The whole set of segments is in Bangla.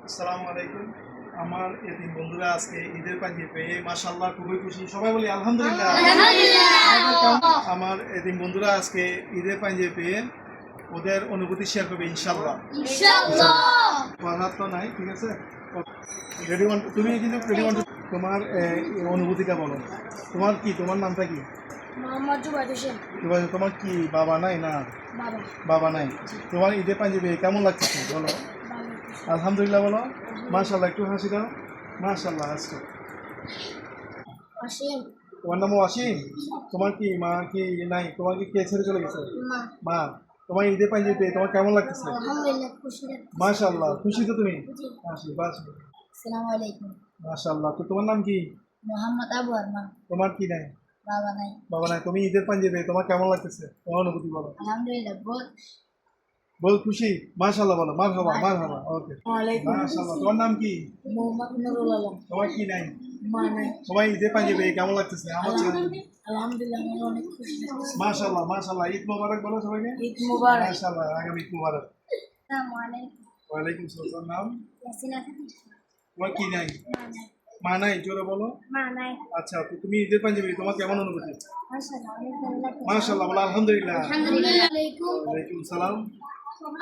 আসসালামু আলাইকুম। আমার এতিম বন্ধুরা আজকে ঈদের পাঞ্জাবি পেয়ে মাশাআল্লাহ খুবই খুশি। সবাই বলি আলহামদুলিল্লাহ। আমার এতিম বন্ধুরা আজকে ঈদের পাঞ্জাবি পেয়ে ওদের অনুভূতি শেয়ার করবে ইনশাআল্লাহ। তো নাই, ঠিক আছে। রেডি ওয়ান, তুমি কিন্তু রেডি ওয়ান। তোমার অনুভূতিটা বলো। তোমার নামটা কি? মোহাম্মদ জুবাইর হোসেন। তোমার কি বাবা নাই? না, বাবা নাই। তোমার ঈদের পাঞ্জাবি কেমন লাগছে বলো? আলহামদুলিল্লাহ বলো। মাশাআল্লাহ, একটু হাসি দাও। মাশাআল্লাহ। আজকে অসীম। তোমার নাম অসীম। তোমার কি মা কি নাই? তোমার কি কে ছেড়ে চলে গেছে? মা। তোমার ঈদের পাঞ্জাবি পেয়ে তোমার কেমন লাগতেছে? আলহামদুলিল্লাহ, খুশি লাগছে। মাশাআল্লাহ, খুশি তো তুমি? হাসি বাস। আসসালামু আলাইকুম। মাশাআল্লাহ। তো তোমার নাম কি? মোহাম্মদ আবু আরমান। তোমার কি নাই? বাবা নাই। বাবা নাই। তুমি ঈদের পাঞ্জাবি পেয়ে তোমার কেমন লাগতেছে? তোমার অনুভূতি বলো। আলহামদুলিল্লাহ, বল খুশি। মাশাআল্লাহ বলো। মারহাবা মারহাবা। ওকে। ওয়ালাইকুম মাশাআল্লাহ। তোমার নাম কি? মোহাম্মদ নুরুল আলম। তোমার কি নাই? মা নাই। তোমার ঈদের পাঞ্জাবি পেয়ে কেমন লাগতেছে? আমার আলহামদুলিল্লাহ, আমার অনেক খুশি লাগছে। মাশাআল্লাহ মাশাআল্লাহ। ঈদ মোবারক বলো সবাইকে। ঈদ মুবারক। মাশাআল্লাহ, আগামী ঈদ মোবারক। আসসালামু আলাইকুম। ওয়ালাইকুম আসসালাম। নাম? ইয়াসিনা খাতুন। তোমার কি নাই? মা নাই। মা নাই, জোরে বলো। মা নাই। আচ্ছা, তো তুমি ঈদের পাঞ্জাবি তোমার কেমন অনুভূতি? মাশাআল্লাহ, অনেক ভালো লাগছে। মাশাআল্লাহ বলো। আলহামদুলিল্লাহ। আলহামদুলিল্লাহ। আলাইকুম। ওয়ালাইকুম সালাম।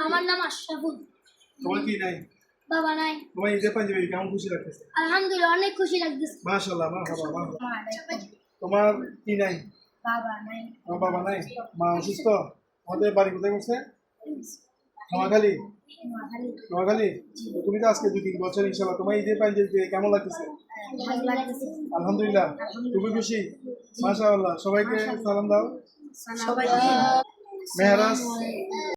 আমার নাম আশরাফুল। তোমার কি নাই? বাবা নাই। তোমার ঈদের পাঞ্জাবি কেমন খুশি লাগতেছে? আলহামদুলিল্লাহ, অনেক খুশি লাগছে। মাশাআল্লাহ মারহাবা মারহাবা। মা নাই। তোমার কি নাই? বাবা নাই। তোমার বাবা নাই? মা অসুস্থ? আমাদের বাড়ি কোথায় করছে? নোয়াখালী। নোয়াখালী। তো তুমি তো আজকে 2-3 বছর ইনশাআল্লাহ। তোমার ঈদের পাঞ্জাবি পেয়ে কেমন লাগতেছে? ভালো লাগছে। আলহামদুলিল্লাহ। তুমি খুশি? মাশাআল্লাহ। সবাইকে সালাম দাও। সবাইকে মেহরাজ।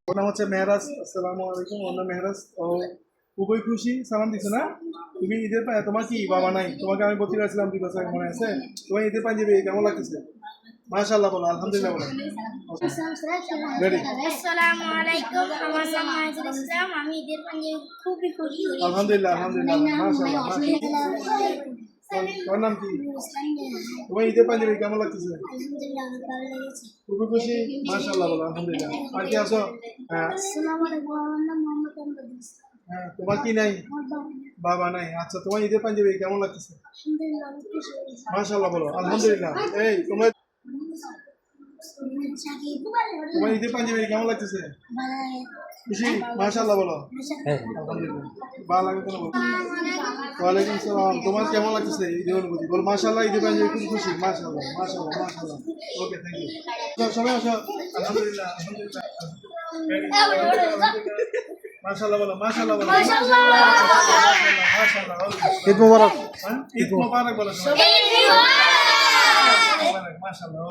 ওর নাম হচ্ছে মেহরাজ। আসসালামু আলাইকুম। ওর নাম মেহরাজ। ও খুবই খুশি, সালাম দিছো না? তুমি ঈদের তোমার কি বাবা নাই? তোমাকে আমি বলতে পারছিলাম 2 বছর আগে, মনে আছে? তোমার ঈদের পাঞ্জাবি কেমন লাগতেছে? মাশাআল্লাহ বলো। আলহামদুলিল্লাহ বলো। রেডি। আসসালামু আলাইকুম। আমার নাম মাহিদুল ইসলাম। আমি ঈদের পাঞ্জাবি খুবই খুশি। আলহামদুলিল্লাহ আলহামদুলিল্লাহ। মাশাআল্লাহ মাশাআল্লাহ। তোমার নাম কি? তোমার ঈদের পাঞ্জাবি কেমন লাগতেছে? আলহামদুলিল্লাহ, অনেক ভালো লেগেছে। খুবই খুশি। মাশাআল্লাহ বলো। আলহামদুলিল্লাহ। আর কি আছো? হ্যাঁ। আসসালামু আলাইকুম। আমার নাম মোহাম্মদ আমজাদ ইসলাম। হ্যাঁ, তোমার কি নাই? আমার বাবা নাই। বাবা নাই। আচ্ছা, তোমার ঈদের পাঞ্জাবি কেমন লাগতেছে? আলহামদুলিল্লাহ, অনেক খুশি হয়েছি। মাশাআল্লাহ বলো। আলহামদুলিল্লাহ। এই তোমার তোমার ঈদের পাঞ্জাবি কেমন লাগতেছে? খুশি? মাশাআল্লাহ বলো। আলহামদুলিল্লাহ। ভালো লাগে তো বলো। ওয়ালাইকুম আসসালাম। তোমার কেমন লাগতেছে ঈদের অনুভূতি বল? মাশাআল্লাহ, ঈদের পাঞ্জাবি খুব খুশি। মাশাআল্লাহ মাশাআল্লাহ মাশাআল্লাহ। ওকে, থ্যাংক ইউ। সবাই আসো। আলহামদুলিল্লাহ আলহামদুলিল্লাহ। মাশাআল্লাহ বলো। মাশাআল্লাহ বলো। মাশাআল্লাহ মাশাআল্লাহ। ঈদ মোবারক। ঈদ মোবারক বলো সবাই। ঈদ মুবারক। মাশাআল্লাহ।